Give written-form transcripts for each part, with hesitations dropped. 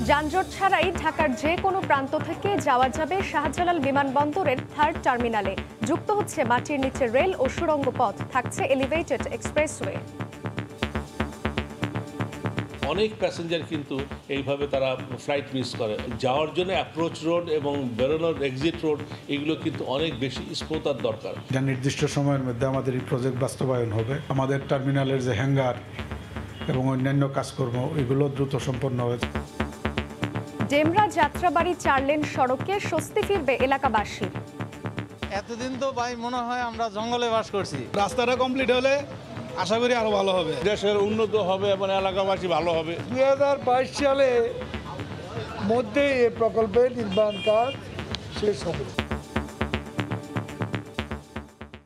যানজট ছাড়াই ঢাকার যে কোনো প্রান্ত থেকে যাওয়া যাবে শাহজালাল বিমানবন্দরের 3rd টার্মিনালে। যুক্ত হচ্ছে মাটির নিচে রেল ও সুড়ঙ্গ পথ, থাকছে এলিভেটেড এক্সপ্রেসওয়ে। অনেক প্যাসেঞ্জার কিন্তু এইভাবে তারা ফ্লাইট মিস করে। যাওয়ার জন্য অ্যাপ্রোচ রোড এবং বেরোনোর এক্সিট রোড এগুলো কিন্তু অনেক বেশি স্মুথার দরকার। যা নির্দিষ্ট সময়ের মধ্যে আমাদের এই প্রজেক্ট বাস্তবায়ন হবে। আমাদের টার্মিনালের যে হ্যাঙ্গার এবং অন্যান্য কাজকর্ম এগুলো দ্রুত সম্পন্ন হবে। ডেমরা যাত্রাবাড়ি 4 লেন সড়কে স্বস্তি ফিরবে এলাকাবাসী। এতদিন তো ভাই মনে হয় আমরা জঙ্গলে বাস করছি। রাস্তাটা কমপ্লিট হলে আশা করি আরো ভালো হবে, দেশের উন্নত হবে এবং এলাকাবাসী ভালো হবে। 2022 সালে মধ্যে এই প্রকল্পের নির্মাণ কাজ শেষ হবে।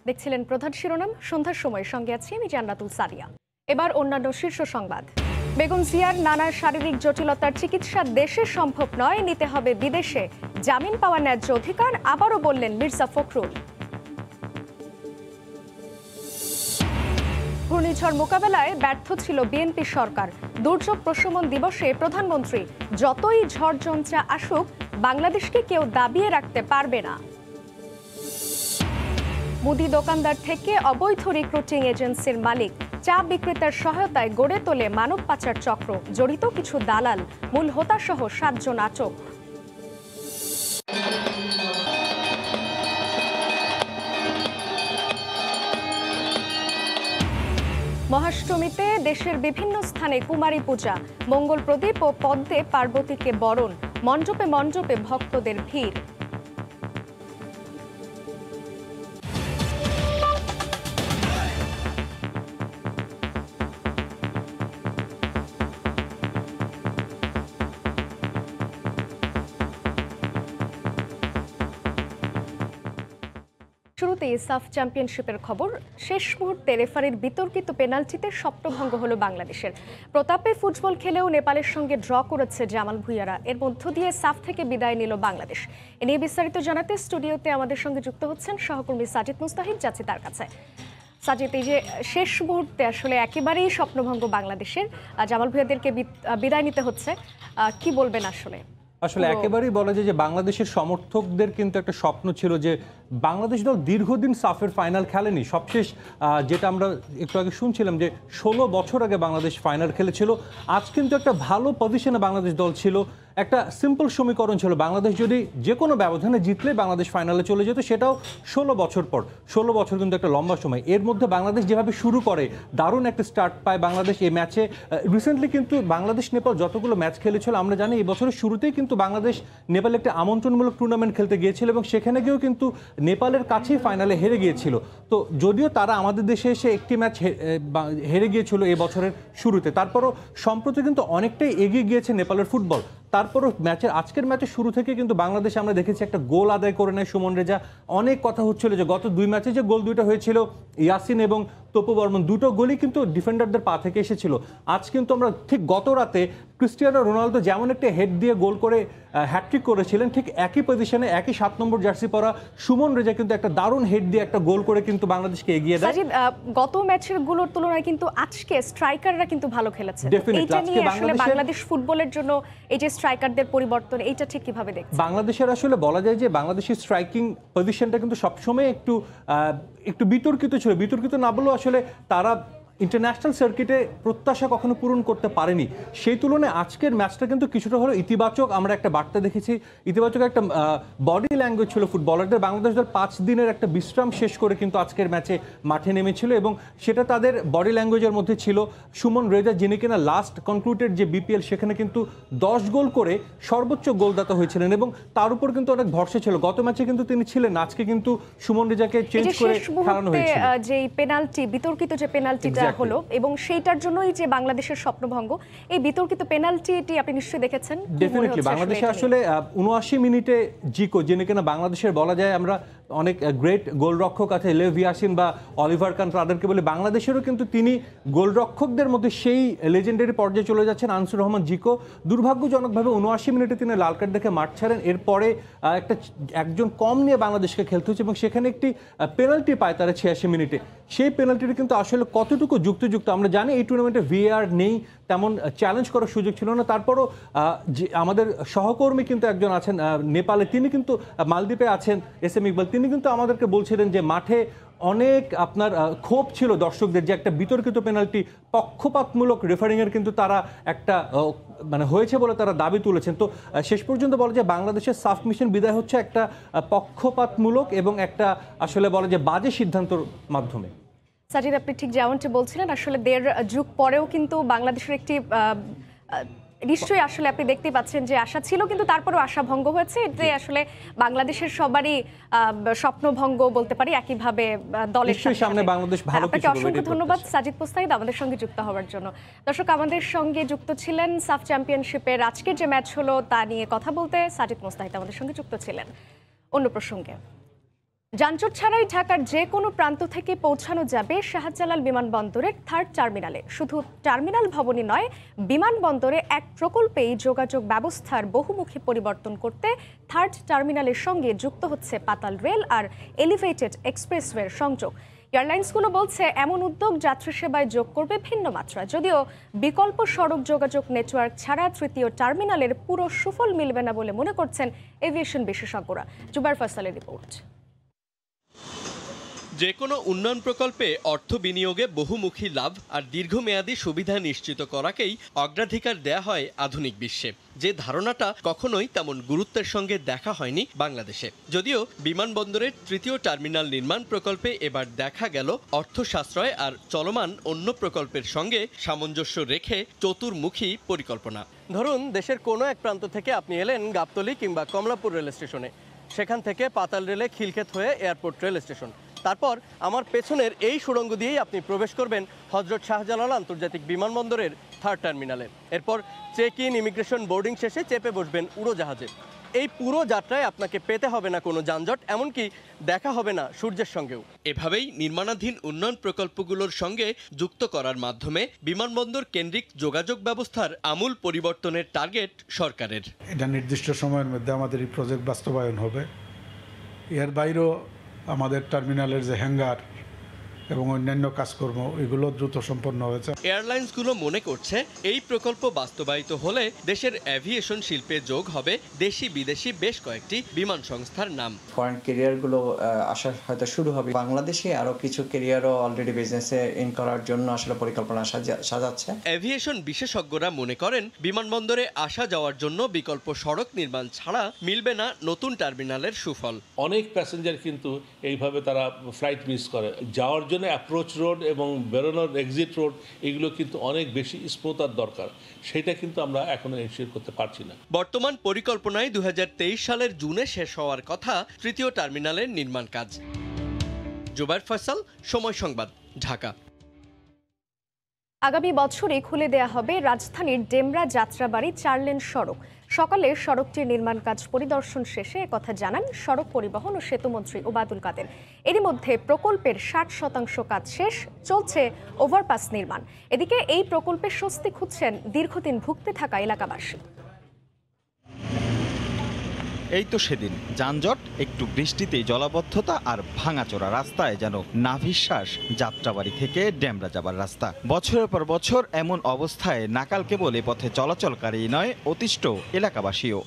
দেখছিলেন প্রধান শিরোনাম, সন্ধ্যার সময় সঙ্গে আছি আমি জান্নাতুল সারিয়া। এবার অন্যান্য শীর্ষ সংবাদ। বেগম জিয়ার নানা শারীরিক জটিলতার চিকিৎসা দেশে সম্ভব নয়, নিতে হবে বিদেশে। জামিন পাওয়ার ন্যায্য অধিকার আবারও বললেন মির্জা ফখরুল। ঘূর্ণিঝড় মোকাবেলায় ব্যর্থ ছিল বিএনপি সরকার। দুর্যোগ প্রশমন দিবসে প্রধানমন্ত্রী, যতই ঝড় যন্ত্রা আসুক বাংলাদেশকে কেউ দাবিয়ে রাখতে পারবে না। মুদি দোকানদার থেকে অবৈধ রিক্রুটিং এজেন্সির মালিক, চা বিক্রেতার সহায়তায় গড়ে তোলে মানব পাচার চক্র। জড়িত কিছু দালাল, মূল হোতাসহ 7 জন আটক। মহাষ্টমীতে দেশের বিভিন্ন স্থানে কুমারী পূজা, মঙ্গল প্রদীপ ও পদ্মে পার্বতীকে বরণ। মণ্ডপে মণ্ডপে ভক্তদের ভিড়। শুরুতেই সাফ চ্যাম্পিয়নশিপের খবর। শেষ মুহূর্তে রেফারির বিতর্কিত পেনাল্টিতে স্বপ্নভঙ্গ হলো বাংলাদেশের। প্রতাপে ফুটবল খেলেও নেপালের সঙ্গে ড্র করেছে জামাল ভুঁইয়ারা। এর মধ্য দিয়ে সাফ থেকে বিদায় নিল বাংলাদেশ। এ নিয়ে বিস্তারিত জানাতে স্টুডিওতে আমাদের সঙ্গে যুক্ত হচ্ছেন সহকর্মী সাজিদ মুস্তাহিদ। যাচ্ছি তার কাছে। সাজিদ, এই যে শেষ মুহূর্তে আসলে একেবারেই স্বপ্নভঙ্গ বাংলাদেশের, জামাল ভুঁইয়াদেরকে বিদায় নিতে হচ্ছে, কি বলবেন আসলে? আসলে একেবারেই বলা যায় যে বাংলাদেশের সমর্থকদের কিন্তু একটা স্বপ্ন ছিল যে বাংলাদেশ দল দীর্ঘদিন সাফের ফাইনাল খেলেনি। সবশেষ যেটা আমরা একটু আগে শুনছিলাম যে 16 বছর আগে বাংলাদেশ ফাইনাল খেলেছিল। আজ কিন্তু একটা ভালো পজিশনে বাংলাদেশ দল ছিল। একটা সিম্পল সমীকরণ ছিল, বাংলাদেশ যদি যে কোনো ব্যবধানে জিতলে বাংলাদেশ ফাইনালে চলে যেত, সেটাও 16 বছর পর। 16 বছর কিন্তু একটা লম্বা সময়। এর মধ্যে বাংলাদেশ যেভাবে শুরু করে দারুণ একটা স্টার্ট পায় বাংলাদেশ এই ম্যাচে। রিসেন্টলি কিন্তু বাংলাদেশ নেপাল যতগুলো ম্যাচ খেলেছিল আমরা জানি এই বছরের শুরুতেই কিন্তু বাংলাদেশ নেপালে একটা আমন্ত্রণমূলক টুর্নামেন্ট খেলতে গিয়েছিল এবং সেখানে গিয়েও কিন্তু নেপালের কাছেই ফাইনালে হেরে গিয়েছিল। তো যদিও তারা আমাদের দেশে এসে একটি ম্যাচ হেরে গিয়েছিল এই বছরের শুরুতে, তারপরও সম্প্রতি কিন্তু অনেকটাই এগিয়ে গিয়েছে নেপালের ফুটবল। তারপরও আজকের ম্যাচের শুরু থেকে কিন্তু বাংলাদেশ আমরা দেখেছি একটা গোল আদায় করে নেয় সুমন রেজা। অনেক কথা হচ্ছিল যে গত 2 ম্যাচে যে গোল 2টা হয়েছিল, ইয়াসিন এবং তপু বর্মন, দুটো গোলই কিন্তু ডিফেন্ডারদের পা থেকে এসেছিল। আজ কিন্তু আমরা ঠিক গত রাতে ক্রিস্টিয়ানো রোনালদো যেমন একটা হেড দিয়ে গোল করে হ্যাট্রিক করেছিলেন, ঠিক একই পজিশনে একই 7 নম্বর জার্সি পরা সুমন রেজা কিন্তু একটা দারুণ হেড দিয়ে একটা গোল করে কিন্তু বাংলাদেশকে এগিয়ে দেয়। গত ম্যাচের গুলোর তুলনায় কিন্তু আজকে স্ট্রাইকাররা কিন্তু ভালো খেলেছে। এইটা নিয়ে আসলে বাংলাদেশ ফুটবলের জন্য এই যে স্ট্রাইকারদের পরিবর্তন, এইটা ঠিক কিভাবে দেখছেন? বাংলাদেশের আসলে বলা যায় যে বাংলাদেশের স্ট্রাইকিং পজিশনটা কিন্তু সবসময় একটু বিতর্কিত ছিল। বিতর্কিত না বলেও আসলে তারা ইন্টারন্যাশনাল সার্কিটে প্রত্যাশা কখনো পূরণ করতে পারেনি। সেই তুলনায় আজকের ম্যাচটা কিন্তু কিছুটা হলেও ইতিবাচক। আমরা একটা বার্তা দেখেছি, ইতিবাচক একটা বডি ল্যাঙ্গুয়েজ ছিল ফুটবলারদের। বাংলাদেশ দল 5 দিনের একটা বিশ্রাম শেষ করে কিন্তু আজকের ম্যাচে মাঠে নেমেছিল এবং সেটা তাদের বডি ল্যাঙ্গুয়েজের মধ্যে ছিল। সুমন রেজা, যিনি কিনা লাস্ট কনক্লুডেড যে বিপিএল সেখানে কিন্তু 10 গোল করে সর্বোচ্চ গোলদাতা হয়েছিলেন এবং তার উপর কিন্তু অনেক ভরসা ছিল। গত ম্যাচে কিন্তু তিনি ছিলেন, আজকে কিন্তু সুমন রেজাকে চেঞ্জ করে খেলানো হয়েছিল। যে পেনাল্টি, বিতর্কিত যে পেনাল্টিটা হলো এবং সেইটার জন্যই যে বাংলাদেশের স্বপ্নভঙ্গ, এই বিতর্কিত পেনাল্টিটি আপনি নিশ্চয়ই দেখেছেন। ডেফিনেটলি বাংলাদেশে আসলে 79 মিনিটে জিকো, যিনি কিনা বাংলাদেশের বলা যায় আমরা অনেক গ্রেট গোলরক্ষক আছে, লেভ ইয়াসিন বা অলিভার কান তাদেরকে বলে, বাংলাদেশেরও কিন্তু তিনি গোলরক্ষকদের মধ্যে সেই লেজেন্ডারি পর্যায়ে চলে যাচ্ছেন আনসুর রহমান জিকো। দুর্ভাগ্যজনকভাবে 79 মিনিটে তিনি লাল কার্ড দেখে মাঠ ছাড়েন। এরপরে একজন কম নিয়ে বাংলাদেশকে খেলতে হচ্ছে এবং সেখানে একটি পেনাল্টি পায় তারা 86 মিনিটে। সেই পেনাল্টিটি কিন্তু আসলে কতটুকু যুক্তিযুক্ত আমরা জানি। এই টুর্নামেন্টে ভিএআর নেই, তেমন চ্যালেঞ্জ করার সুযোগ ছিল না। তারপরও যে আমাদের সহকর্মী কিন্তু একজন আছেন নেপালে, তিনি কিন্তু মালদ্বীপে আছেন, এস এম ইকবাল, তিনি কিন্তু আমাদেরকে বলছিলেন যে মাঠে অনেক আপনার ক্ষোভ ছিল দর্শকদের, যে একটা বিতর্কিত পেনাল্টি পক্ষপাতমূলক রেফারিংয়ের কিন্তু তারা একটা মানে হয়েছে বলে তারা দাবি তুলেছেন। তো শেষ পর্যন্ত বলে যে বাংলাদেশের সাফ মিশন বিদায় হচ্ছে একটা পক্ষপাতমূলক এবং একটা আসলে বলে যে বাজে সিদ্ধান্তর মাধ্যমে। সাজিদ, আপনি ঠিক যেমনটি বলছিলেন, আসলে 1.5 যুগ পরেও কিন্তু বাংলাদেশের একটি নিশ্চয়ই আসলে আপনি দেখতে পাচ্ছেন যে আশা ছিল, কিন্তু তারপরেও আশা ভঙ্গ হয়েছে। এতে আসলে বাংলাদেশের সবারই স্বপ্নভঙ্গ বলতে পারি একইভাবে দলের সামনে বাংলাদেশ ভালো। আপনাকে অসংখ্য ধন্যবাদ সাজিদ মুস্তাহিদ আমাদের সঙ্গে যুক্ত হওয়ার জন্য। দর্শক, আমাদের সঙ্গে যুক্ত ছিলেন সাফ চ্যাম্পিয়নশিপের আজকের যে ম্যাচ হলো তা নিয়ে কথা বলতে সাজিদ মুস্তাহিদ আমাদের সঙ্গে যুক্ত ছিলেন। অন্য প্রসঙ্গে, যানজট ছাড়াই ঢাকার যে কোনো প্রান্ত থেকে পৌঁছানো যাবে শাহজালাল বিমানবন্দরের 3rd টার্মিনালে। শুধু টার্মিনাল ভবনই নয়, বিমানবন্দরে এক প্রকল্পেই যোগাযোগ ব্যবস্থার বহুমুখী পরিবর্তন করতে 3rd টার্মিনালের সঙ্গে যুক্ত হচ্ছে পাতাল রেল আর এলিভেটেড এক্সপ্রেসওয়ের সংযোগ। এয়ারলাইন্সগুলো বলছে এমন উদ্যোগ যাত্রী সেবায় যোগ করবে ভিন্ন মাত্রা। যদিও বিকল্প সড়ক যোগাযোগ নেটওয়ার্ক ছাড়া 3য় টার্মিনালের পুরো সুফল মিলবে না বলে মনে করছেন এভিয়েশন বিশেষজ্ঞরা। জুবাইর ফয়সালের রিপোর্ট। যে কোনো উন্নয়ন প্রকল্পে অর্থ বিনিয়োগে বহুমুখী লাভ আর দীর্ঘমেয়াদী সুবিধা নিশ্চিত করাকেই অগ্রাধিকার দেয়া হয় আধুনিক বিশ্বে। যে ধারণাটা কখনোই তেমন গুরুত্বের সঙ্গে দেখা হয়নি বাংলাদেশে। যদিও বিমানবন্দরের 3য় টার্মিনাল নির্মাণ প্রকল্পে এবার দেখা গেল অর্থ সাশ্রয় আর চলমান অন্য প্রকল্পের সঙ্গে সামঞ্জস্য রেখে চতুর্মুখী পরিকল্পনা। ধরুন, দেশের কোনো এক প্রান্ত থেকে আপনি এলেন গাবতলী কিংবা কমলাপুর রেল স্টেশনে, সেখান থেকে পাতাল রেলে খিলক্ষেত হয়ে এয়ারপোর্ট রেল স্টেশন, তারপর আমার পেছনের এই সুড়ঙ্গ দিয়েই আপনি প্রবেশ করবেন হজরত শাহজালাল আন্তর্জাতিক বিমানবন্দরের 3rd টার্মিনালে। এরপর চেক ইন, ইমিগ্রেশন, বোর্ডিং শেষে চেপে বসবেন উড়োজাহাজে। এই পুরো যাত্রায় আপনাকে পেতে হবে না কোনো যানজট, এমনকি দেখা হবে না সূর্যের সঙ্গেও। এভাবেই নির্মাণাধীন উন্নয়ন প্রকল্পগুলোর সঙ্গে যুক্ত করার মাধ্যমে বিমানবন্দর কেন্দ্রিক যোগাযোগ ব্যবস্থার আমূল পরিবর্তনের টার্গেট সরকারের। এটা নির্দিষ্ট সময়ের মধ্যে আমাদের এই প্রজেক্ট বাস্তবায়ন হবে। এর বাইরেও আমাদের টার্মিনালের যে হ্যাঙ্গার এবং অন্যান্য কাজকর্ম এগুলো দ্রুত সম্পন্ন হয়েছে। এয়ারলাইন্সগুলো মনে করছে এই প্রকল্প বাস্তবায়িত হলে দেশের অ্যাভিয়েশন শিল্পে যোগ হবে দেশি বিদেশি বেশ কয়েকটি বিমান সংস্থার নাম। ফরেন ক্যারিয়ারগুলো আসা হয়তো শুরু হবে। বাংলাদেশে আরও কিছু ক্যারিয়ারও অলরেডি বিজনেসে ইন করার জন্য আসলে পরিকল্পনা সাজাচ্ছে। অ্যাভিয়েশন বিশেষজ্ঞরা মনে করেন বিমানবন্দরে আসা যাওয়ার জন্য বিকল্প সড়ক নির্মাণ ছাড়া মিলবে না নতুন টার্মিনালের সুফল। অনেক প্যাসেঞ্জার কিন্তু এইভাবে তারা ফ্লাইট মিস করে। যাওয়ার জন্য অ্যাপ্রোচ রোড এবং বেরোনোর এক্সিট রোড এগুলো কিন্তু অনেক বেশি স্মুথার দরকার, সেটা কিন্তু আমরা এখনো এনশিওর করতে পারছি না। বর্তমান পরিকল্পনায় 2023 সালের জুনে শেষ হওয়ার কথা 3য় টার্মিনালের নির্মাণ কাজ। জুবাইর ফয়সাল, সময় সংবাদ, ঢাকা। আগামী বছরই খুলে দেয়া হবে রাজধানীর ডেমরা যাত্রাবাড়ি 4 লেন সড়ক। সকালে সড়কটির নির্মাণ কাজ পরিদর্শন শেষে একথা জানান সড়ক পরিবহন ও সেতুমন্ত্রী ওবায়দুল কাদের। এরই মধ্যে প্রকল্পের 60% কাজ শেষ, চলছে ওভারপাস নির্মাণ। এদিকে এই প্রকল্পে স্বস্তি খুঁজছেন দীর্ঘদিন ভুগতে থাকা এলাকাবাসী। এই তো সেদিন যানজট, একটু বৃষ্টিতেই জলাবদ্ধতা আর ভাঙাচোরা রাস্তায় যেন নাভিশ্বাস যাত্রাবাড়ি থেকে ডেমরা যাবার রাস্তা। বছরের পর বছর এমন অবস্থায় নাকাল কেবল এ পথে চলাচলকারী নয়, অতিষ্ঠ এলাকাবাসীও।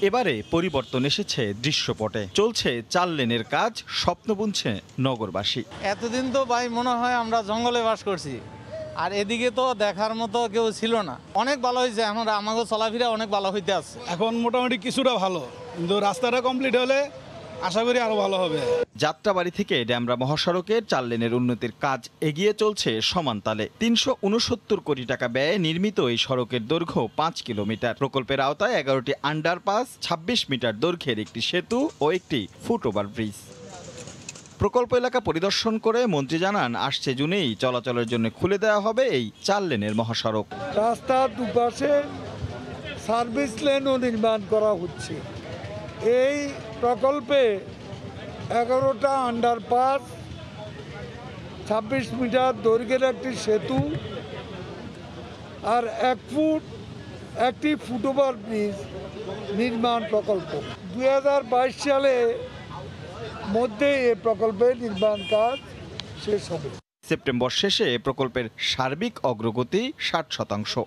এবারে পরিবর্তন এসেছে দৃশ্যপটে, চলছে 4 লেনের কাজ, স্বপ্ন বুনছে নগরবাসী। এতদিন তো ভাই মনে হয় আমরা জঙ্গলে বাস করছি, আর এদিকে তো দেখার মতো কেউ ছিল না। অনেক ভালো হয়েছে, আমরা আমাকে চলাফেরা অনেক ভালো হইতে আছে। এখন মোটামুটি কিছুটা ভালো, কিন্তু রাস্তাটা কমপ্লিট হলে আশা করি আরো ভালো হবে। যাত্রাবাড়ি থেকে ডেমরা মহাসড়কের 4 লেনের উন্নতির কাজ এগিয়ে চলছে সমান তালে। 369 কোটি টাকা ব্যয়ে নির্মিত এই সড়কের দৈর্ঘ্য 5 কিলোমিটার। প্রকল্পের আওতায় 11টি আন্ডারপাস, 26 মিটার দৈর্ঘ্যের একটি সেতু ও একটি ফুটওভার ব্রিজ। প্রকল্প এলাকা পরিদর্শন করে মন্ত্রী জানান, আসছে জুনেই চলাচলের জন্য খুলে দেওয়া হবে এই 4 লেনের মহাসড়ক। রাস্তার দুপাশে সার্ভিস লেনও নির্মাণ করা হচ্ছে। এই প্রকল্পে 11টা আন্ডারপাস, 26 মিটার দৈর্ঘ্যের একটি সেতু আর 1 ফুট একটি ফুটওভার ব্রিজ নির্মাণ প্রকল্প। 2022 সালে মধ্যে এই প্রকল্পের নির্মাণ কাজ শেষ হবে। সেপ্টেম্বর শেষে এ প্রকল্পের সার্বিক অগ্রগতি 60%।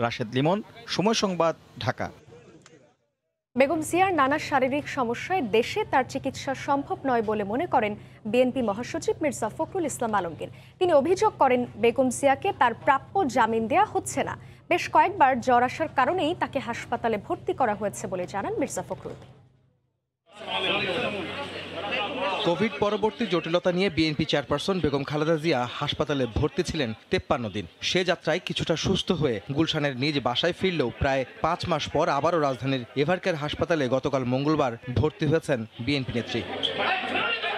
রাশেদ লিমন, সময় সংবাদ, ঢাকা। বেগম জিয়ার নানা শারীরিক সমস্যায় দেশে তার চিকিৎসা সম্ভব নয় বলে মনে করেন বিএনপি মহাসচিব মির্জা ফখরুল ইসলাম আলমগীর। তিনি অভিযোগ করেন বেগম জিয়াকে তার প্রাপ্য জামিন দেয়া হচ্ছে না। বেশ কয়েকবার জ্বর আসার কারণেই তাকে হাসপাতালে ভর্তি করা হয়েছে বলে জানান মির্জা ফখরুল। কোভিড পরবর্তী জটিলতা নিয়ে বিএনপি চেয়ারপারসন বেগম খালেদা জিয়া হাসপাতালে ভর্তি ছিলেন 53 দিন। সে যাত্রায় কিছুটা সুস্থ হয়ে গুলশানের নিজ বাসায় ফিরলেও প্রায় 5 মাস পর আবারও রাজধানীর এভারকেয়ার হাসপাতালে গতকাল মঙ্গলবার ভর্তি হয়েছেন বিএনপি নেত্রী।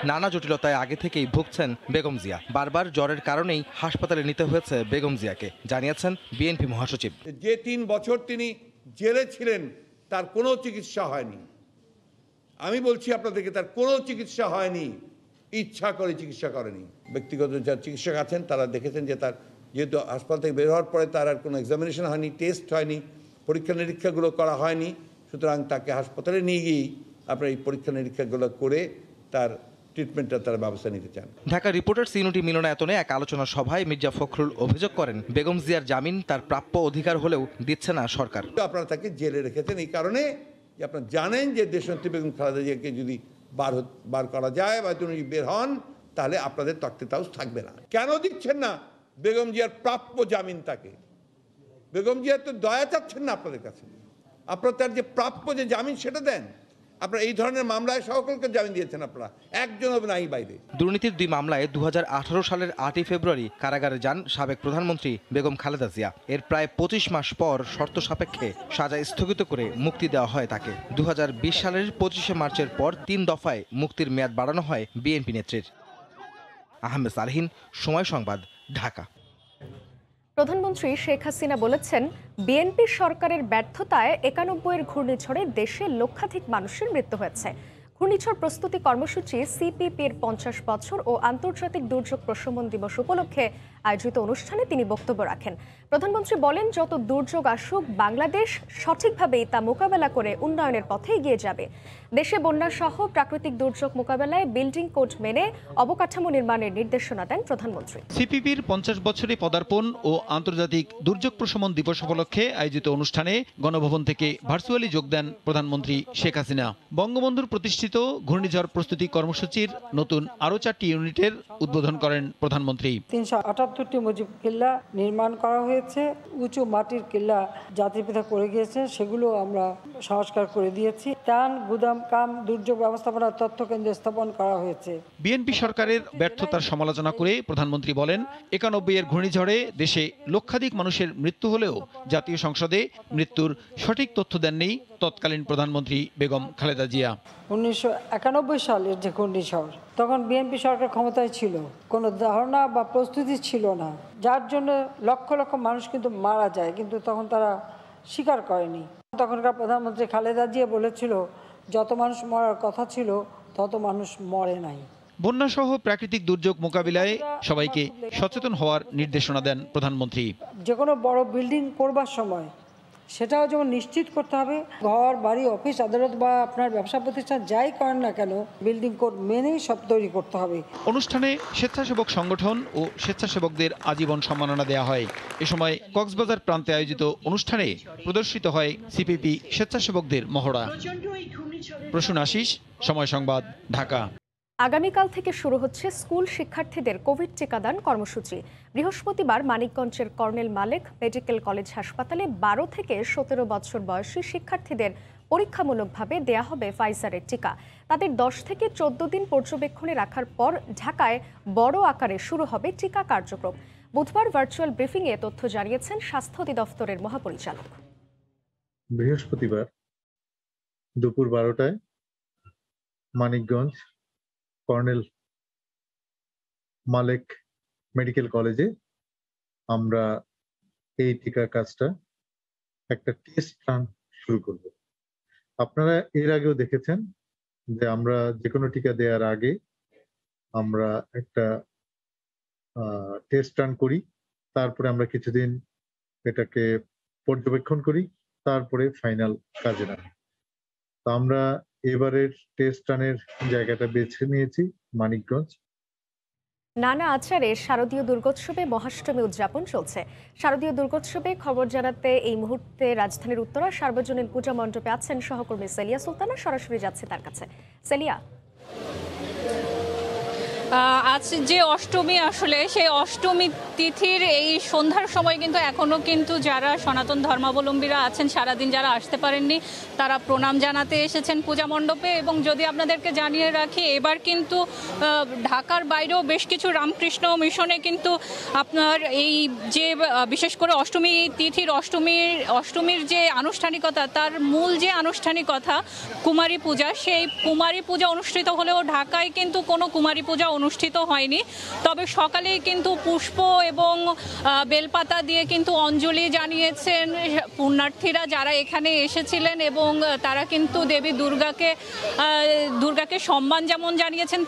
নানা জটিলতায় আগে থেকেই ভুগছেন বেগম জিয়া। বারবার জ্বরের কারণেই হাসপাতালে নিতে হয়েছে বেগম জিয়াকে, জানিয়েছেন বিএনপি মহাসচিব। যে 3 বছর তিনি জেলে ছিলেন তার কোনো চিকিৎসা হয়নি। আমি বলছি আপনাদেরকে, তার কোনো চিকিৎসা হয়নি, ইচ্ছা করে চিকিৎসা করেনি। ব্যক্তিগত যারা চিকিৎসক আছেন তারা দেখেছেন যে তার যেহেতু হাসপাতাল থেকে বের হওয়ার পরে তার আর কোনো এক্সামিনেশন হয়নি, টেস্ট হয়নি, পরীক্ষা নিরীক্ষাগুলো করা হয়নি। সুতরাং তাকে হাসপাতালে নিয়ে গিয়েই আপনার এই পরীক্ষা নিরীক্ষাগুলো করে তার ট্রিটমেন্টের তারা ব্যবস্থা নিতে চান। ঢাকা রিপোর্টার্স ইউনিটি মিলনায়তনে এক আলোচনা সভায় মির্জা ফখরুল অভিযোগ করেন বেগম জিয়ার জামিন তার প্রাপ্য অধিকার হলেও দিচ্ছে না সরকার। আপনারা তাকে জেলে রেখেছেন এই কারণে যে আপনারা জানেন যে দেশনেত্রী বেগম খালেদা জিয়াকে যদি বার করা যায় বা তিনি বের হন তাহলে আপনাদের তক্তেতাউস থাকবে না। কেন দিচ্ছেন না বেগম জিয়ার প্রাপ্য জামিন? তাকে বেগম জিয়া তো দয়া চাচ্ছেন না আপনাদের কাছে, আপনারা তার যে প্রাপ্য যে জামিন সেটা দেন। আপনারা এই ধরনের মামলায় সকলকে জামিন দিয়েছেন, আপনারা একজনও নাই বাইরে। দুর্নীতির 2 মামলায় 2018 সালের 8ই ফেব্রুয়ারি কারাগারে যান সাবেক প্রধানমন্ত্রী বেগম খালেদা জিয়া। এর প্রায় 25 মাস পর শর্ত সাপেক্ষে সাজা স্থগিত করে মুক্তি দেওয়া হয় তাকে। 2020 সালের 25শে মার্চের পর 3 দফায় মুক্তির মেয়াদ বাড়ানো হয় বিএনপি নেত্রীর। আহমেদ সালহিন, সময় সংবাদ, ঢাকা। প্রধানমন্ত্রী শেখ হাসিনা বলেছেন, বিএনপি সরকারের ব্যর্থতায় 91-এর ঘূর্ণিঝড়ে দেশে লক্ষাধিক মানুষের মৃত্যু হয়েছে। ঘূর্ণিঝড় প্রস্তুতি কর্মসূচি সিপিপির 50 বছর ও আন্তর্জাতিক দুর্যোগ প্রশমন দিবস উপলক্ষে আয়োজিত অনুষ্ঠানে তিনি বক্তব্য রাখেন। প্রধানমন্ত্রী বলেন, যত দুর্যোগ আসুক বাংলাদেশ সঠিকভাবেই তা মোকাবেলা করে উন্নয়নের পথে এগিয়ে যাবে। দেশে বন্যা সহ প্রাকৃতিক দুর্যোগ মোকাবেলায় বিল্ডিং কোড মেনে অবকাঠামো নির্মাণের নির্দেশনা দেন প্রধানমন্ত্রী। সিপিপির 50 বছরে পদার্পণ ও আন্তর্জাতিক দুর্যোগ প্রশমন দিবস উপলক্ষে আয়োজিত অনুষ্ঠানে গণভবন থেকে ভার্চুয়ালি যোগ দেন প্রধানমন্ত্রী শেখ হাসিনা। বঙ্গবন্ধুর প্রতিষ্ঠিত ঘূর্ণিঝড় প্রস্তুতি কর্মসূচির নতুন আরও 4টি ইউনিটের উদ্বোধন করেন প্রধানমন্ত্রী। 378টি মুজিব কিল্লা নির্মাণ করা হয়েছে। উঁচু মাটির কিল্লা জাতিপিতা করে গিয়েছে, সেগুলো আমরা সংস্কার করে দিয়েছি। ত্রাণ গুদাম কাম দুর্যোগ ব্যবস্থাপনা তথ্য কেন্দ্র স্থাপন করা হয়েছে। বিএনপি সরকারের ব্যর্থতার সমালোচনা করে প্রধানমন্ত্রী বলেন, 91-এর ঘূর্ণিঝড়ে দেশে লক্ষাধিক মানুষের মৃত্যু হলেও জাতীয় সংসদে মৃত্যুর সঠিক তথ্য দেননি তৎকালীন প্রধানমন্ত্রী বেগম খালেদা জিয়া। 1991 সালের যে ঘূর্ণিঝড়, তখন বিএনপি সরকার ক্ষমতায় ছিল, কোনো ধারণা বা প্রস্তুতি ছিল না, যার জন্য লক্ষ লক্ষ মানুষ কিন্তু মারা যায়, কিন্তু তখন তারা স্বীকার করেনি। তখনকার প্রধানমন্ত্রী খালেদা জিয়া বলেছিল, যত মানুষ মরার কথা ছিল তত মানুষ মরে নাই। বন্যাসহ প্রাকৃতিক দুর্যোগ মোকাবিলায় সবাইকে সচেতন হওয়ার নির্দেশনা দেন প্রধানমন্ত্রী। যে কোনো বড় বিল্ডিং করবার সময় সেটাও যেমন নিশ্চিত করতে হবে, ঘর বাড়ি অফিস আদালত বা আপনার ব্যবসা প্রতিষ্ঠান যাই করেন না কেন, বিল্ডিং কোড মেনেই সব তৈরি করতে হবে। অনুষ্ঠানে স্বেচ্ছাসেবক সংগঠন ও স্বেচ্ছাসেবকদের আজীবন সম্মাননা দেওয়া হয়। এ সময় কক্সবাজার প্রান্তে আয়োজিত অনুষ্ঠানে প্রদর্শিত হয় সিপিপি স্বেচ্ছাসেবকদের মহড়া। প্রসূন আশিস, সময় সংবাদ, ঢাকা। আগামীকাল থেকে শুরু হচ্ছে স্কুল শিক্ষার্থীদের কোভিড টিকাদান কর্মসূচি। বৃহস্পতিবার মানিকগঞ্জের কর্নেল মালেক মেডিকেল কলেজ হাসপাতালে 12 থেকে 17 বছর বয়সী শিক্ষার্থীদের পরীক্ষামূলকভাবে দেয়া হবে ফাইজারের টিকা। তাদের 10 থেকে 14 দিন পর্যবেক্ষণে রাখার পর ঢাকায় বড় আকারে শুরু হবে টিকা কার্যক্রম। বুধবার ভার্চুয়াল ব্রিফিংয়ে তথ্য জানিয়েছেন স্বাস্থ্য অধিদপ্তরের মহাপরিচালক। বৃহস্পতিবার দুপুর 12টায় মানিকগঞ্জ কর্নেল মালেক মেডিকেল কলেজে আমরা এই টিকা কাজটা একটা টেস্ট রান শুরু করব। আপনারা এর আগেও দেখেছেন যে আমরা যে কোনো টিকা দেওয়ার আগে আমরা একটা টেস্ট রান করি, তারপরে আমরা কিছুদিন এটাকে পর্যবেক্ষণ করি, তারপরে ফাইনাল কাজে নামি। তো আমরা এবারের টেস্ট রানের জায়গাটা বেছে নিয়েছি মানিকগঞ্জ। নানা আচারে শারদীয় দুর্গোৎসবে মহাষ্টমী উদযাপন চলছে। শারদীয় দুর্গোৎসবে খবর জানাতে এই মুহূর্তে রাজধানীর উত্তরা সার্বজনীন পূজা মণ্ডপে আছেন সহকর্মী সেলিয়া সুলতানা। সরাসরি যাচ্ছে তার কাছে। সেলিয়া, আজ যে অষ্টমী, আসলে সেই অষ্টমী তিথির এই সন্ধ্যার সময় কিন্তু এখনো কিন্তু যারা সনাতন ধর্মাবলম্বীরা আছেন সারাদিন যারা আসতে পারেননি তারা প্রণাম জানাতে এসেছেন পূজা মণ্ডপে। এবং যদি আপনাদেরকে জানিয়ে রাখি, এবার কিন্তু ঢাকার বাইরেও বেশ কিছু রামকৃষ্ণ মিশনে কিন্তু আপনার এই যে বিশেষ করে অষ্টমী তিথির অষ্টমীর যে আনুষ্ঠানিকতা, তার মূল যে আনুষ্ঠানিকতা কুমারী পূজা, সেই কুমারী পূজা অনুষ্ঠিত হলেও ঢাকায় কিন্তু কোনো কুমারী পূজা অনুষ্ঠিত হয়নি। তবে সকালেই কিন্তু পুষ্প এবং বেলপাতা দিয়ে কিন্তু অঞ্জলি জানিয়েছেন পুণ্যার্থীরা যারা এখানে এসেছিলেন, এবং তারা কিন্তু দেবী দুর্গাকে সম্মান যেমন জানিয়েছেন,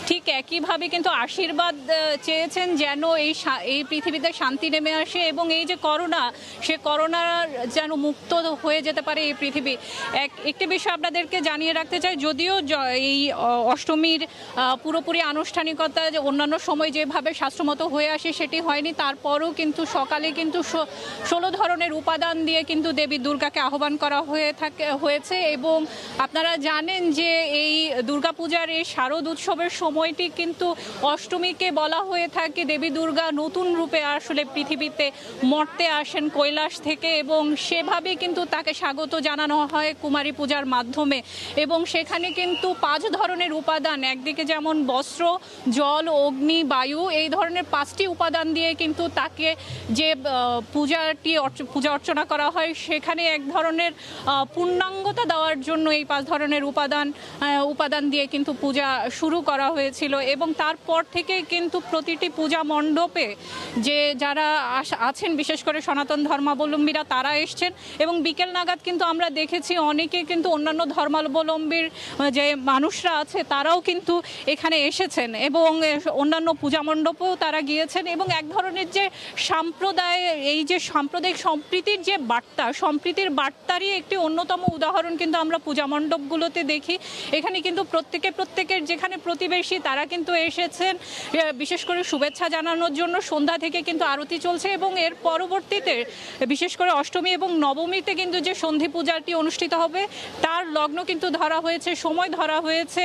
ঠিক একইভাবে কিন্তু আশীর্বাদ চেয়েছেন যেন এই পৃথিবীতে শান্তি নেমে আসে এবং এই যে করোনা, সে করোনা যেন মুক্ত হয়ে যেতে পারে এই পৃথিবী। একটি বিষয় আপনাদেরকে জানিয়ে রাখতে চাই, যদিও এই অষ্টমীর পুরোপুরি আনুষ্ঠানিকতা যে অন্যান্য সময় যেভাবে শাস্ত্রমত হয়ে আসে সেটি হয়নি, তারপরও কিন্তু সকালে কিন্তু 16 ধরনের উপাদান দিয়ে কিন্তু দেবী দুর্গাকে আহ্বান করা হয়েছে। এবং আপনারা জানেন যে এই দুর্গাপূজার এই শারদ উৎসবের সময়টি কিন্তু অষ্টমীকে বলা হয়ে থাকে দেবী দুর্গা নতুন রূপে আসলে পৃথিবীতে মর্তে আসেন কৈলাস থেকে, এবং সেভাবে কিন্তু তাকে স্বাগত জানানো হয় কুমারী পূজার মাধ্যমে। এবং সেখানে কিন্তু 5 ধরনের উপাদান, একদিকে যেমন বস্ত্র, জল, অগ্নি, বায়ু, এই ধরনের 5টি উপাদান দিয়ে কিন্তু তাকে যে পূজা অর্চনা করা হয়, সেখানে এক ধরনের পূর্ণাঙ্গতা দেওয়ার জন্য এই 5 ধরনের উপাদান দিয়ে কিন্তু পূজা শুরু করা হয়েছিল। এবং তারপর থেকে কিন্তু প্রতিটি পূজা মণ্ডপে যে যারা আছেন বিশেষ করে সনাতন ধর্মাবলম্বীরা তারা এসছেন, এবং বিকেল নাগাদ কিন্তু আমরা দেখেছি অনেকে কিন্তু অন্যান্য ধর্মাবলম্বীর যে মানুষরা আছে তারাও কিন্তু এখানে এসেছেন এবং অন্যান্য পূজা মণ্ডপেও তারা গিয়েছেন। এবং এক ধরনের যে এই যে সাম্প্রদায়িক সম্প্রীতির যে বার্তা, সম্প্রীতির বার্তারই একটি অন্যতম উদাহরণ কিন্তু আমরা পূজা মণ্ডপগুলোতে দেখি। এখানে কিন্তু প্রত্যেকের যেখানে প্রতিবেশী তারা কিন্তু এসেছেন বিশেষ করে শুভেচ্ছা জানানোর জন্য। সন্ধ্যা থেকে কিন্তু আরতি চলছে এবং এর পরবর্তীতে বিশেষ করে অষ্টমী এবং নবমীতে কিন্তু যে সন্ধি পূজাটি অনুষ্ঠিত হবে তার লগ্ন কিন্তু সময় ধরা হয়েছে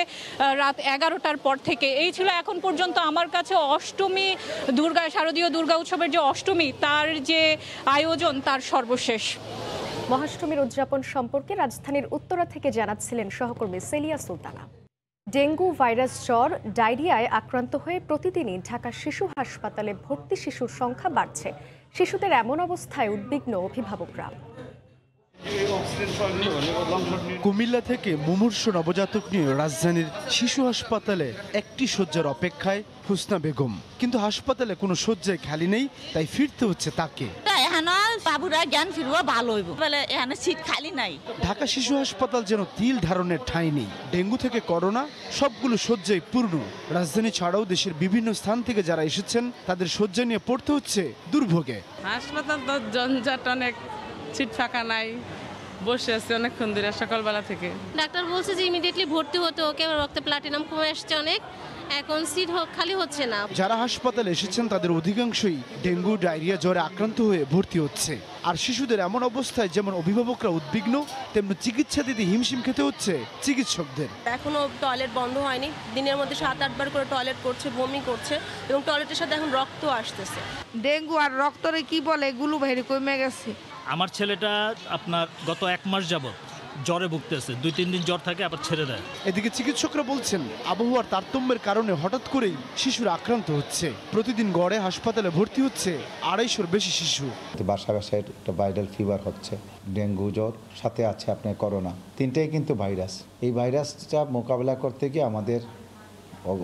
রাত 11টার পর থেকে। এই ছিল এখন পর্যন্ত আমার কাছে অষ্টমী শারদীয় দুর্গা উৎসবের যে অষ্টমী তার যে আয়োজন তার সর্বশেষ। মহাষ্টমীর উদযাপন সম্পর্কে রাজধানীর উত্তরা থেকে জানাচ্ছিলেন সহকর্মী সেলিয়া সুলতানা। ডেঙ্গু ভাইরাস, জ্বর, ডায়রিয়ায় আক্রান্ত হয়ে প্রতিদিনই ঢাকা শিশু হাসপাতালে ভর্তি শিশুর সংখ্যা বাড়ছে। শিশুদের এমন অবস্থায় উদ্বিগ্ন অভিভাবকরা। কুমিল্লা থেকে মুমূর্ষু নবজাতক নিয়ে রাজধানীর শিশু হাসপাতালে একটি শয্যার অপেক্ষায় হুসনা বেগম, কিন্তু হাসপাতালে কোনো শয্যায় খালি নেই, তাই ফিরতে হচ্ছে তাকে। ঢাকা শিশু হাসপাতাল যেন তিল ধারণের ঠাঁই নেই। ডেঙ্গু থেকে করোনা, সবগুলো শয্যায় পূর্ণ। রাজধানী ছাড়াও দেশের বিভিন্ন স্থান থেকে যারা এসেছেন তাদের শয্যা নিয়ে পড়তে হচ্ছে দুর্ভোগে। হাসপাতাল তো জঞ্জাট, অনেক সিট ফাঁকা নাই, বসে আছে অনেকক্ষণ ধরে সকালবেলা থেকে। ডাক্তার বলছে যে ইমিডিয়েটলি ভর্তি হতে, ওকে রক্তে প্লাটিনাম কমে আসছে অনেক, এখন সিট খালি হচ্ছে না। যারা হাসপাতালে এসেছেন তাদের অধিকাংশই ডেঙ্গু, ডায়রিয়া, জ্বরে আক্রান্ত হয়ে ভর্তি হচ্ছে। আর শিশুদের এমন অবস্থায় যেমন অভিভাবকরা উদ্বিগ্ন, তেমনি চিকিৎসা দিতে হিমশিম খেতে হচ্ছে চিকিৎসকদের। এখনো টয়লেট বন্ধ হয়নি, দিনের মধ্যে 7-8 বার করে টয়লেট করছে, বমি করছে এবং টয়লেটের সাথে এখন রক্ত আসতেছে। ডেঙ্গু আর রক্তরে কি বলে গুলো বাইরে কমে গেছে। আমার ছেলেটা আপনার গত 1 মাস যাবত জ্বরে ভুগতেছে, 2-3 দিন জ্বর থাকে আবার ছেড়ে দেয়। এদিকে চিকিৎসকরা বলছেন আবহাওয়ার তারতম্যের কারণে হঠাৎ করেই শিশুরা আক্রান্ত হচ্ছে। প্রতিদিন গড়ে হাসপাতালে ভর্তি হচ্ছে 250-র বেশি শিশু। বাসায় একটা ভাইরাল ফিভার হচ্ছে, ডেঙ্গু জ্বর, সাথে আছে আপনার করোনা, তিনটাই কিন্তু ভাইরাস। এই ভাইরাসটা মোকাবেলা করতে গিয়ে আমাদের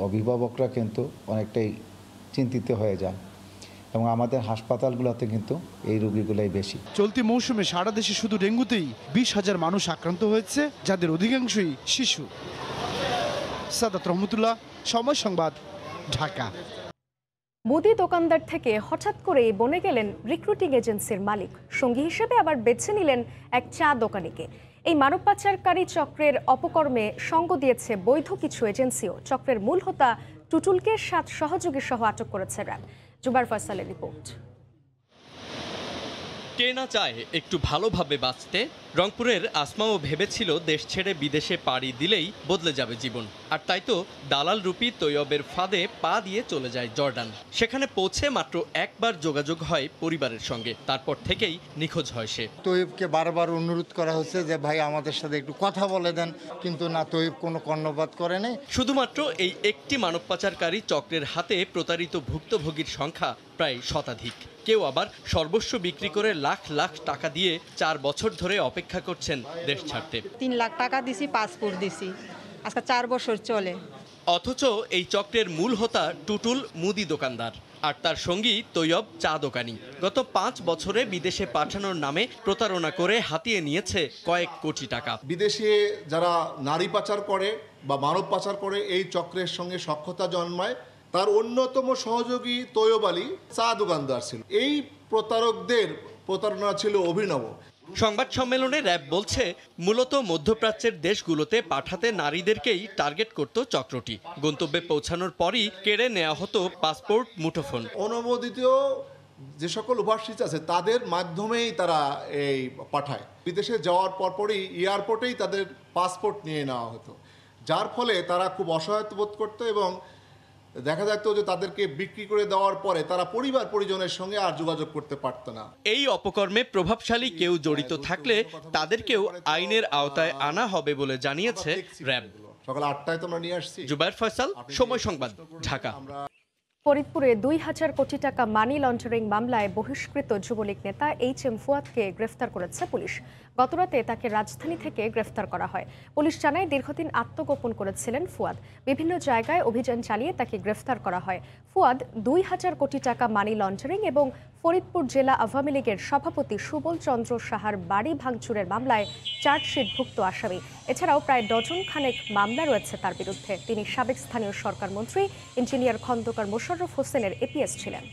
অভিভাবকরা কিন্তু অনেকটাই চিন্তিত হয়ে যায় এবং আমাদের হাসপাতালগুলোতে কিন্তু এই রোগীগুলাই বেশি। চলতি মৌসুমে সারা দেশে শুধু ডেঙ্গুতেই 20,000 মানুষ আক্রান্ত হয়েছে, যাদের অধিকাংশই শিশু। সাদাত রহমতুল্লাহ, সময় সংবাদ, ঢাকা। মুদি দোকানদার থেকে হঠাৎ করে বনে গেলেন রিক্রুটিং এজেন্সির মালিক। সঙ্গী হিসেবে আবার বেছে নিলেন এক চা দোকানিকে। এই মানব পাচারকারী চক্রের অপকর্মে সঙ্গ দিয়েছে বৈধ কিছু এজেন্সিও। চক্রের মূল হোতা টুটুলকে 7 সহযোগী সহ আটক করেছে র্যাব। জুবার ফয়সালের রিপোর্ট। কে না চায় একটু ভালোভাবে বাঁচতে? রংপুরের আসমাও ভেবেছিল দেশ ছেড়ে বিদেশে পাড়ি দিলেই বদলে যাবে জীবন, আর তাই তো দালাল রূপী তৈয়বের ফাঁদে পা দিয়ে চলে যায় জর্ডান। সেখানে পৌঁছে মাত্র একবার যোগাযোগ হয় পরিবারের সঙ্গে, তারপর থেকেই নিখোঁজ হয় সে। তৈয়বকে বারবার অনুরোধ করা হচ্ছে যে ভাই আমাদের সাথে একটু কথা বলে দেন, কিন্তু না, তৈয়ব কোনো কর্ণপাত করে নাই। শুধুমাত্র এই একটি মানব পাচারকারী চক্রের হাতে প্রতারিত ভুক্তভোগীর সংখ্যা প্রায় শতাধিক। কেউ আবার সর্বস্ব বিক্রি করে লাখ লাখ টাকা দিয়ে 4 বছর ধরে অপেক্ষা করছেন দেশ ছাড়তে। 3 লাখ টাকা দিছি, পাসপোর্ট দিছি, আজকে 4 বছর চলে। অথচ এই চক্রের মূল হোতা টুটুল মুদি দোকানদার, আর তার সঙ্গী তৈয়ব চা দোকানি। গত 5 বছরে বিদেশে পাঠানোর নামে প্রতারণা করে হাতিয়ে নিয়েছে কয়েক কোটি টাকা। বিদেশে যারা নারী পাচার করে বা মানব পাচার করে এই চক্রের সঙ্গে সখ্যতা জন্মায়। তার অন্যতম সহযোগী তৈয়ব আলী চা দোকানদার ছিল। এই প্রতারকদের প্রতারণা ছিল অভিনব। সংবাদ সম্মেলনে র্যাব বলছে, মূলত মধ্যপ্রাচ্যের দেশগুলোতে পাঠাতে নারীদেরকেই টার্গেট করত চক্রটি। গন্তব্যে পৌঁছানোর পরই কেড়ে নেওয়া হতো পাসপোর্ট, মুঠোফোন। অনুমোদিত যে সকল ওভারসিজ আছে তাদের মাধ্যমেই তারা এই পাঠায়। বিদেশে যাওয়ার পরপরই এয়ারপোর্টেই তাদের পাসপোর্ট নিয়ে নেওয়া হতো, যার ফলে তারা খুব অসহায়তা বোধ করতো এবং দেখা যেত যে তাদেরকে বিক্রি করে দেওয়ার পরে তারা পরিবার পরিজনের সঙ্গে আর যোগাযোগ করতে পারত না। এই অপকর্মে প্রভাবশালী কেউ জড়িত থাকলে তাদেরকেও আইনের আওতায় আনা হবে বলে জানিয়েছে র্যাব। সকাল 8টায় তোমরা নিয়ে আসছি। জুবায়ের ফয়সাল, সময় সংবাদ, ঢাকা। ফরিদপুরে 2000 কোটি টাকা মানি লন্ডারিং মামলায় বহিষ্কৃত যুবলীগ নেতা HM ফুয়াদকে গ্রেফতার করেছে পুলিশ। গতরাতে তাকে রাজধানী থেকে গ্রেফতার করা হয়। পুলিশ জানায়, দীর্ঘদিন আত্মগোপন করেছিলেন ফুয়াদ। বিভিন্ন জায়গায় অভিযান চালিয়ে তাকে গ্রেফতার করা হয়। ফুয়াদ 2000 কোটি টাকা মানি লন্ডারিং এবং ফরিদপুর জেলা আওয়ামী লীগের সভাপতি সুবল চন্দ্র সাহার বাড়ি ভাঙচুরের মামলায় চার্জশিটভুক্ত আসামি। এছাড়াও প্রায় ডজন খানেক মামলা রয়েছে তার বিরুদ্ধে। তিনি সাবেক স্থানীয় সরকার মন্ত্রী ইঞ্জিনিয়ার খন্দকার মোশাররফ হোসেনের এপিএস ছিলেন।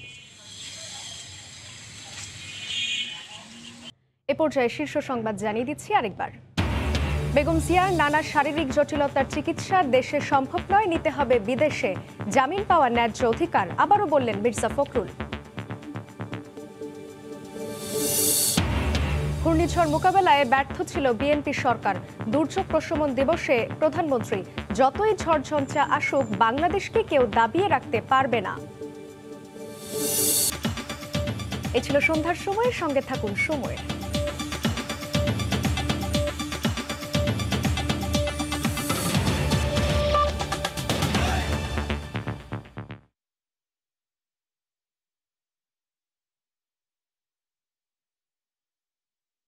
এ পর্যায়ে শীর্ষ সংবাদ জানিয়ে দিচ্ছি আরেকবার। বেগম জিয়ার নানা শারীরিক জটিলতার চিকিৎসা দেশে সম্ভব নয়, নিতে হবে বিদেশে। জামিন পাওয়ার ন্যায্য অধিকার, আবারও বললেন মির্জা ফখরুল। ঘূর্ণিঝড় মোকাবেলায় ব্যর্থ ছিল বিএনপি সরকার। দুর্যোগ প্রশমন দিবসে প্রধানমন্ত্রী, যতই ঝড়ঝঞ্ঝা আসুক বাংলাদেশকে কেউ দাবিয়ে রাখতে পারবে না। এ ছিল সন্ধ্যার সময়, সঙ্গে থাকুন সময়।